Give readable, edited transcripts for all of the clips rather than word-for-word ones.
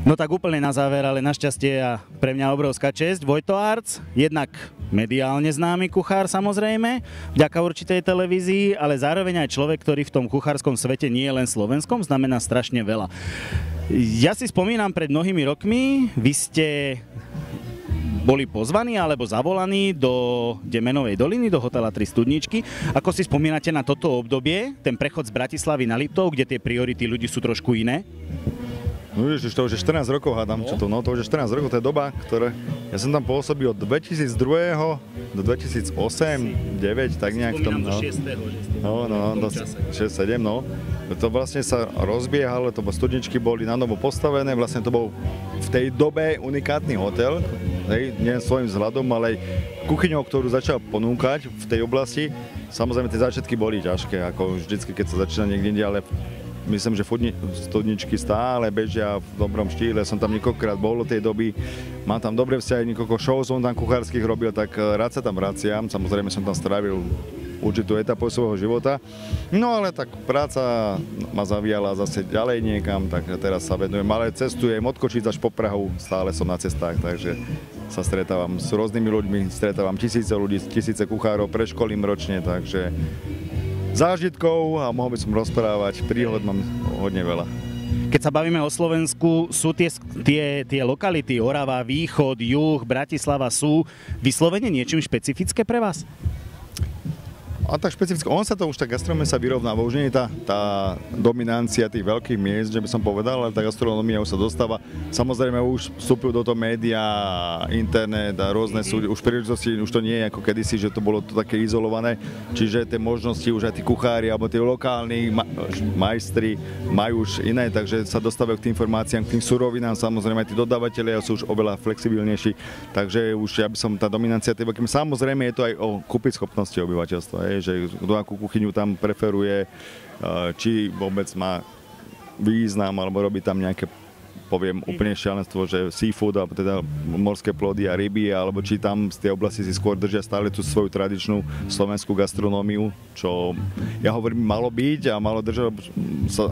No tak úplne na záver, ale našťastie a pre mňa obrovská česť. Vojto Arc, jednak mediálne známy kuchár samozrejme, vďaka určitej televízii, ale zároveň aj človek, ktorý v tom kuchárskom svete nie je len slovenskom, znamená strašne veľa. Ja si spomínam pred mnohými rokmi, vy ste boli pozvaní alebo zavolaní do Demenovej doliny, do hotela Tri studničky. Ako si spomínate na toto obdobie, ten prechod z Bratislavy na Liptov, kde tie priority ľudí sú trošku iné? No ježiš, to už je 14 rokov, hádam, čo to, no to už je 14 rokov, to je doba, ktoré, ja som tam pôsobil od 2002. do 2008, 2009, tak nejak v tom, no, 6-7, no. To vlastne sa rozbiehalo, to studničky boli na novo postavené, vlastne to bol v tej dobe unikátny hotel, hej, nie svojím vzhľadom, ale aj kuchyňou, ktorú začal ponúkať v tej oblasti. Samozrejme, tie začiatky boli ťažké, ako vždycky, keď sa začína niekde inde, ale myslím, že studničky stále bežia v dobrom štýle, som tam niekoľkokrát bol od tej doby, mám tam dobré vzťahy, niekoľko show som tam kuchárskych robil, tak rád sa tam vraciam, samozrejme som tam strávil určitú etapu svojho života, no ale tak práca ma zavíjala zase ďalej niekam, tak teraz sa venujem, ale cestujem od Košíc až po Prahu, stále som na cestách, takže sa stretávam s rôznymi ľuďmi, stretávam tisíce ľudí, tisíce kuchárov, preškolím ročne, takže zážitkov a mohol by som rozprávať, príhod mám hodne veľa. Keď sa bavíme o Slovensku, sú tie lokality Orava, Východ, Juh, Bratislava sú vyslovene niečím špecifické pre vás? A tak špecificky, on sa to už, tá gastronomia sa vyrovnáva, už nie je tá dominancia tých veľkých miest, že by som povedal, ale tá gastronomia už sa dostáva. Samozrejme už vstupujú do toho média, internet a rôzne sú, už príležitosti, už to nie je ako kedysi, že to bolo to také izolované, čiže tie možnosti už aj tí kuchári alebo tí lokálni majstri majú už iné, takže sa dostávajú k tým informáciám, k tým surovinám, samozrejme tí dodávateľia sú už oveľa flexibilnejší, takže už ja by som tá dominancia tým, samozrejme je to aj o kúpyschopnosti obyvateľstva, že kto akú kuchyňu tam preferuje, či vôbec má význam, alebo robí tam nejaké, poviem, úplne šialenstvo, že seafood, alebo teda morské plody a ryby, alebo či tam z tej oblasti si skôr držia stále tú svoju tradičnú slovenskú gastronómiu, čo ja hovorím, malo byť a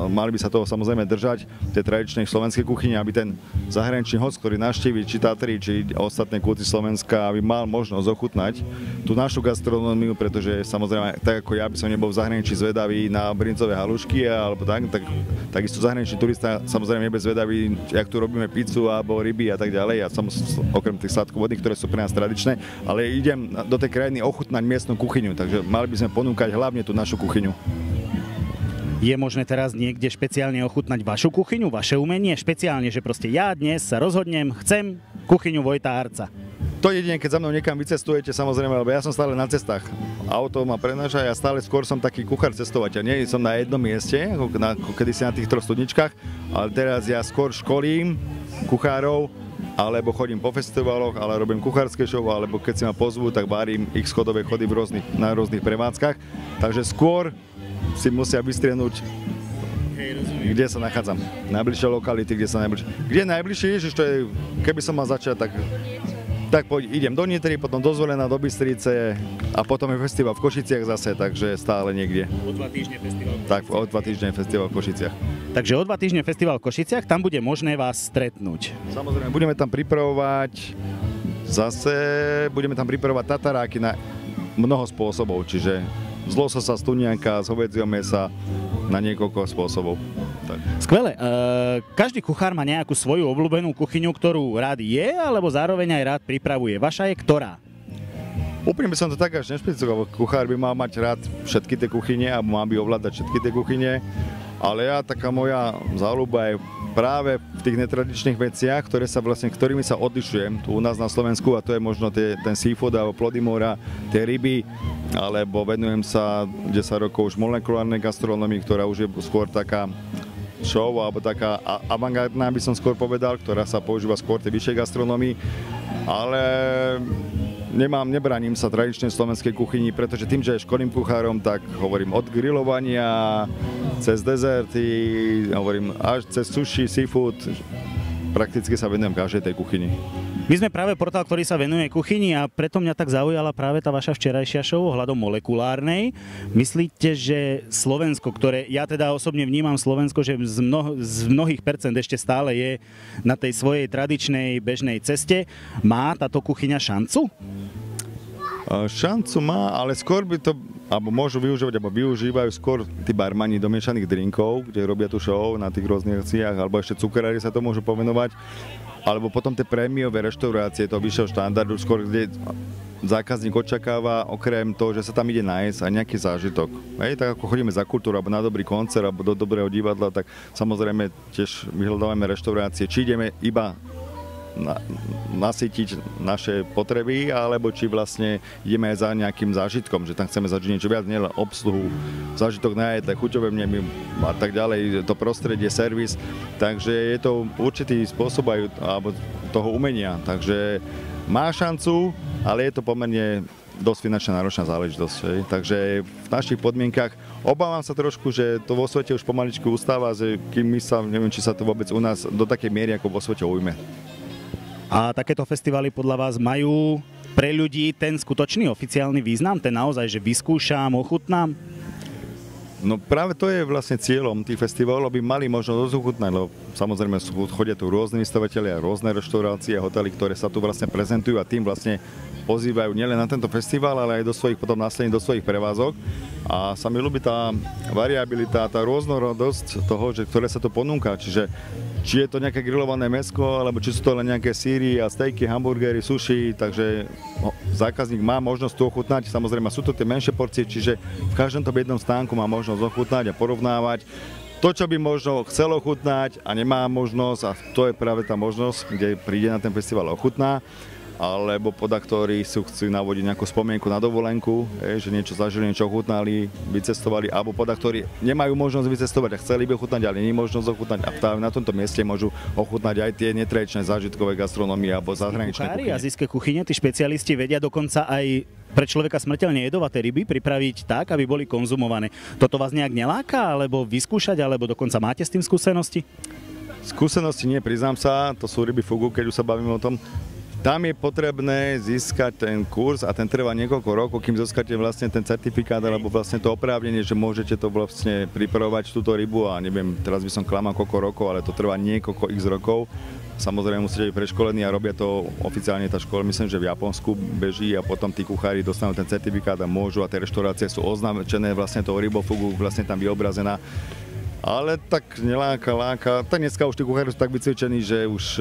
mali by sa toho samozrejme držať, tej tradičnej slovenskej kuchyne, aby ten zahraničný host, ktorý navštívi či Tatry, či ostatné kúty Slovenska, aby mal možnosť ochutnať tú našu gastronómiu, pretože samozrejme, tak ako ja by som nebol v zahraničí zvedavý na brincové halušky, alebo takisto zahraničný turista samozrejme nebude zvedavý, jak tu robíme pizzu alebo ryby a tak ďalej, a okrem tých sladkovodných, ktoré sú pre nás tradičné, ale idem do tej krajiny ochutnať miestnu kuchyňu, takže mali by sme ponúkať hlavne tú našu kuchyňu. Je možné teraz niekde špeciálne ochutnať vašu kuchyňu, vaše umenie, špeciálne, že proste ja dnes sa rozhodnem, chcem kuchyňu Vojta Arca? To jedine, keď za mnou niekam vycestujete, samozrejme, lebo ja som stále na cestách. Auto ma prenáša, ja stále skôr som taký kuchár cestovateľ. Nie som na jednom mieste, ako kedysi na tých troch studničkách, ale teraz ja skôr školím kuchárov, alebo chodím po festivaloch, ale robím kuchárske show, alebo keď si ma pozvú, tak varím x chodové chody na rôznych prevádzkach. Takže skôr si musia vystriednúť, kde sa nachádzam. Najbližšie lokality, kde sa najbližšie. Kde je najbližšie, Ježiš, to je, keby som mal začať, tak idem do Nitry, potom do Zvolena, do Bystrice a potom je festival v Košiciach zase, takže stále niekde. O 2 týždne festival. Tak, o 2 týždne festival v Košiciach. Takže o 2 týždne festival v Košiciach, tam bude možné vás stretnúť. Samozrejme, budeme tam pripravovať tataráky na mnoho spôsobov, čiže z lososa, z tunianka, z hovädzieho mäsa na niekoľko spôsobov. Tak. Skvelé. Každý kuchár má nejakú svoju obľúbenú kuchyňu, ktorú rád je, alebo zároveň aj rád pripravuje. Vaša je ktorá? Úplne by som to tak až nešpecifikoval. Kuchár by mal mať rád všetky tie kuchyne a mal by ovládať všetky tie kuchyne, ale taká moja záľuba je práve v tých netradičných veciach, ktorými sa odlišujem tu u nás na Slovensku, a to je možno ten seafood alebo plody mora, tie ryby, alebo venujem sa 10 rokov už molekulárnej gastronómii, ktorá už je skôr taká show, alebo taká avantgardná, by som skôr povedal, ktorá sa používa skôr tej vyššej gastronómii, ale nebraním sa tradičnej slovenskej kuchyni, pretože tým, že školím kuchárom, tak hovorím od grilovania, cez dezerty, hovorím až cez sushi, seafood, prakticky sa venujem každej tej kuchyni. My sme práve portál, ktorý sa venuje kuchyni a preto mňa tak zaujala práve tá vaša včerajšia show ohľadom molekulárnej. Myslíte, že Slovensko, ktoré ja teda osobne vnímam Slovensko, že z mnohých percent ešte stále je na tej svojej tradičnej bežnej ceste, má táto kuchyňa šancu? Šancu má, ale skôr by to, alebo môžu využívať, alebo využívajú skôr tí barmani do miešaných drinkov, kde robia tú show na tých rôznych akciách, alebo ešte cukrári sa to môžu povenovať. Alebo potom tie prémiové reštaurácie toho vyššieho štandardu, skôr kde zákazník očakáva okrem toho, že sa tam ide nájsť aj nejaký zážitok. Hej, tak ako chodíme za kultúru, alebo na dobrý koncert, alebo do dobrého divadla, tak samozrejme tiež vyhľadávame reštaurácie. Či ideme iba nasytiť naše potreby, alebo či vlastne ideme aj za nejakým zážitkom, že tam chceme zažiť niečo viac, nielen obsluhu, zážitok na jedle, chuťové vnemy a tak ďalej, to prostredie, servis, takže je to určitý spôsob aj alebo toho umenia, takže má šancu, ale je to pomerne dosť finančne náročná záležitosť. Takže v našich podmienkach obávam sa trošku, že to vo svete už pomaličku ustáva, že kým my sa, neviem, či sa to vôbec u nás do takej miery ako vo svete ujme. A takéto festivály podľa vás majú pre ľudí ten skutočný oficiálny význam? Ten naozaj, že vyskúšam, ochutnám? No práve to je vlastne cieľom tých festivalov, aby mali možnosť ochutnať, lebo samozrejme chodia tu rôzni vystavatelia, rôzne reštaurácie, hotely, ktoré sa tu vlastne prezentujú a tým vlastne pozývajú nielen na tento festival, ale aj do svojich potom následne do svojich prevázok. A sa mi ľúbi tá variabilita, tá rôznorodosť toho, že ktoré sa tu ponúka, čiže či je to nejaké grillované mäsko, alebo či sú to len nejaké síry a stejky, hamburgery, sushi, takže zákazník má možnosť tu ochutnať. Samozrejme sú to tie menšie porcie, čiže v každom tom jednom stánku má možnosť ochutnať a porovnávať to, čo by možno chcel ochutnať a nemá možnosť, a to je práve tá možnosť, kde príde na ten festival a ochutná, alebo poda, ktorí chcú navodiť nejakú spomienku na dovolenku, že niečo zažili, niečo ochutnali, vycestovali, alebo poda, ktorí nemajú možnosť vycestovať a chceli by ochutnať, ale nie možnosť ochutnať a práve na tomto mieste môžu ochutnať aj tie netradičné zážitkové gastronómie alebo zahraničné kuchyne. Azijské kuchyne, tí špecialisti vedia dokonca aj pre človeka smrteľne jedovaté ryby pripraviť tak, aby boli konzumované. Toto vás nejak neláka, alebo vyskúšať, alebo dokonca máte s tým skúsenosti? Skúsenosti nie, priznám sa, to sú ryby fugu, keď už sa bavíme o tom. Tam je potrebné získať ten kurz a ten trvá niekoľko rokov, kým získate vlastne ten certifikát alebo vlastne to oprávnenie, že môžete to vlastne pripravovať túto rybu a neviem, teraz by som klamal koľko rokov, ale to trvá niekoľko x rokov. Samozrejme musíte byť preškolení a robia to oficiálne tá škola, myslím, že v Japonsku beží a potom tí kuchári dostanú ten certifikát a môžu a tie reštaurácie sú označené vlastne toho rybofugu, vlastne tam vyobrazená. Ale tak láka. Tak dneska už tí kuchári sú tak vycvičení, že už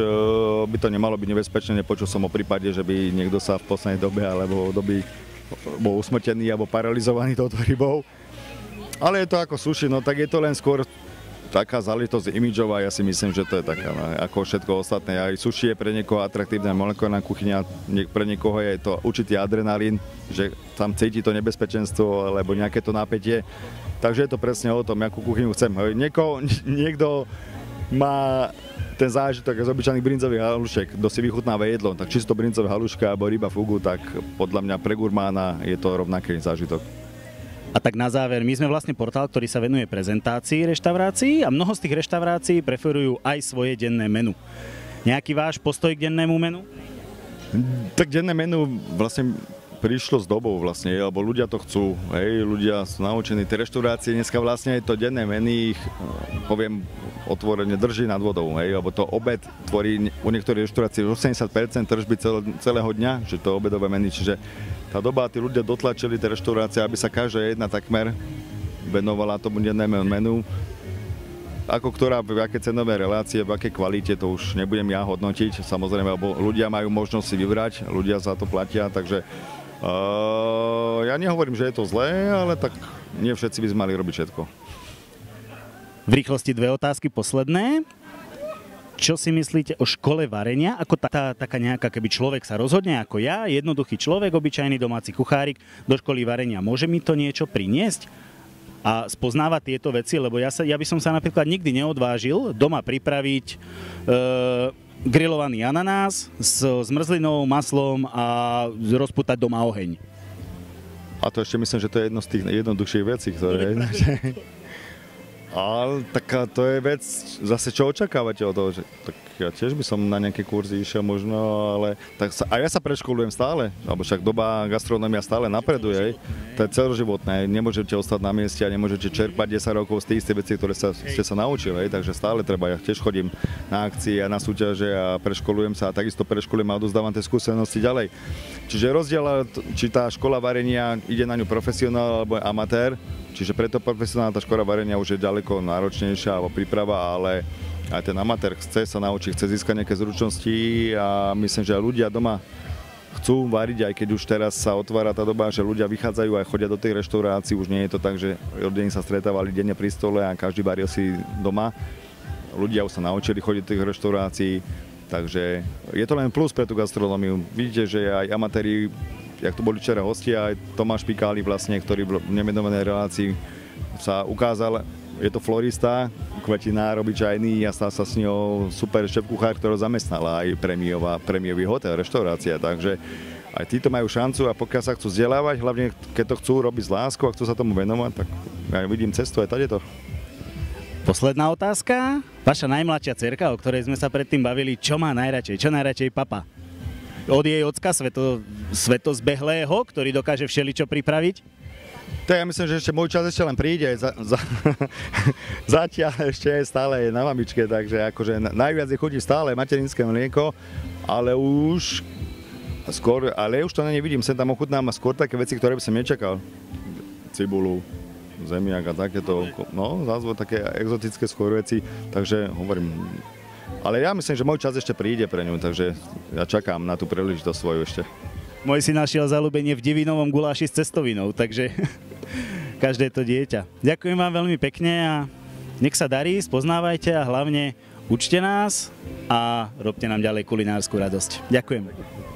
by to nemalo byť nebezpečné. Nepočul som o prípade, že by niekto sa v poslednej dobe alebo doby bol usmrtený alebo paralizovaný touto rybou. Ale je to ako sushi, no tak je to len skôr taká záležitosť imidžová. Ja si myslím, že to je taká ako všetko ostatné. Aj sushi je pre niekoho atraktívna molekulárna kuchyňa, pre niekoho je to určitý adrenalín, že tam cíti to nebezpečenstvo alebo nejaké to napätie. Takže je to presne o tom, akú kuchyňu chcem. Niekto má ten zážitok z obyčajných brinzových halušiek, kto si vychutnáva jedlo, tak či sú to brinzové haluška alebo ryba fugu, tak podľa mňa pre gurmána je to rovnaký zážitok. A tak na záver, my sme vlastne portál, ktorý sa venuje prezentácii reštaurácií a mnoho z tých reštaurácií preferujú aj svoje denné menu. Nejaký váš postoj k dennému menu? Tak denné menu vlastne prišlo s dobou vlastne, lebo ľudia to chcú, ľudia sú naučení. Tie reštaurácie dneska vlastne to denné menu ich, poviem otvorene, drží nad vodou, lebo to obed tvorí u niektorých reštaurácií 80% tržby celého dňa, že to obedové menu, čiže tá doba, tí ľudia dotlačili tie reštaurácie, aby sa každá jedna takmer venovala tomu dennému menu. Ako ktorá, v aké cenové relácie, v akej kvalite, to už nebudem ja hodnotiť, samozrejme, lebo ľudia majú možnosť si vybrať, ľudia za to platia, takže ja nehovorím, že je to zlé, ale tak nie všetci by sme mali robiť všetko. V rýchlosti dve otázky posledné. Čo si myslíte o škole varenia? Ako taká nejaká, keby človek sa rozhodne ako ja, jednoduchý človek, obyčajný domáci kuchárik, do školy varenia, môže mi to niečo priniesť? A spoznávať tieto veci, lebo ja by som sa napríklad nikdy neodvážil doma pripraviť grillovaný ananás s zmrzlinou, maslom a rozpútať doma oheň. A to ešte myslím, že to je jedno z tých jednoduchších vecí, ktoré... Ale taká to je vec, zase čo očakávate od toho, že tak ja tiež by som na nejaké kurzy išiel možno, ale tak a ja sa preškolujem stále, alebo však doba gastronómia stále napreduje, to je celoživotné, nemôžete ostať na mieste a nemôžete čerpať 10 rokov z tej istej veci, ktoré ste sa naučili, takže stále treba, ja tiež chodím na akcie a na súťaže a preškolujem sa a takisto preškolujem a odozdávam tie skúsenosti ďalej. Čiže rozdiel, či tá škola varenia ide na ňu profesionál alebo amatér, čiže preto profesionálna tá škola varenia už je ďaleko náročnejšia alebo príprava, ale aj ten amatér chce sa naučiť, chce získať nejaké zručnosti a myslím, že aj ľudia doma chcú variť, aj keď už teraz sa otvára tá doba, že ľudia vychádzajú a chodia do tej reštaurácií, už nie je to tak, že rodiny sa stretávali denne pri stole a každý varil si doma. Ľudia už sa naučili chodiť do tých reštaurácií, takže je to len plus pre tú gastronómiu. Vidíte, že aj amatéri, jak tu boli včera hostia, aj Tomáš Pikáli vlastne, ktorý v nemenovanej relácii sa ukázal, je to florista, kvetinár, obyčajný a stal sa s ňou super šéf-kuchár, ktorého zamestnala aj prémiový hotel, reštaurácia, takže aj títo majú šancu a pokiaľ sa chcú vzdelávať, hlavne keď to chcú robiť s láskou a chcú sa tomu venovať, tak ja vidím cestu aj tadeto. Posledná otázka. Vaša najmladšia dcerka, o ktorej sme sa predtým bavili, čo má najradšej? Čo najradšej papa? Od jej ocka svetozbehlého, ktorý dokáže všeličo pripraviť? Tak ja myslím, že ešte môj čas ešte len príde. Zatiaľ ešte je stále na mamičke, takže akože najviac je chutí stále materinské mlieko, ale už to nevidím, sem tam ochutnám a skôr také veci, ktoré by som nečakal. Cibulu, zemiak a takéto, no, zázvo také exotické skôr veci, takže hovorím. Ale ja myslím, že môj čas ešte príde pre ňu, takže ja čakám na tú príležitosť svoju ešte. Môj si našiel zaľúbenie v divinovom guláši s cestovinou, takže každé to dieťa. Ďakujem vám veľmi pekne a nech sa darí, spoznávajte a hlavne učte nás a robte nám ďalej kulinársku radosť. Ďakujem.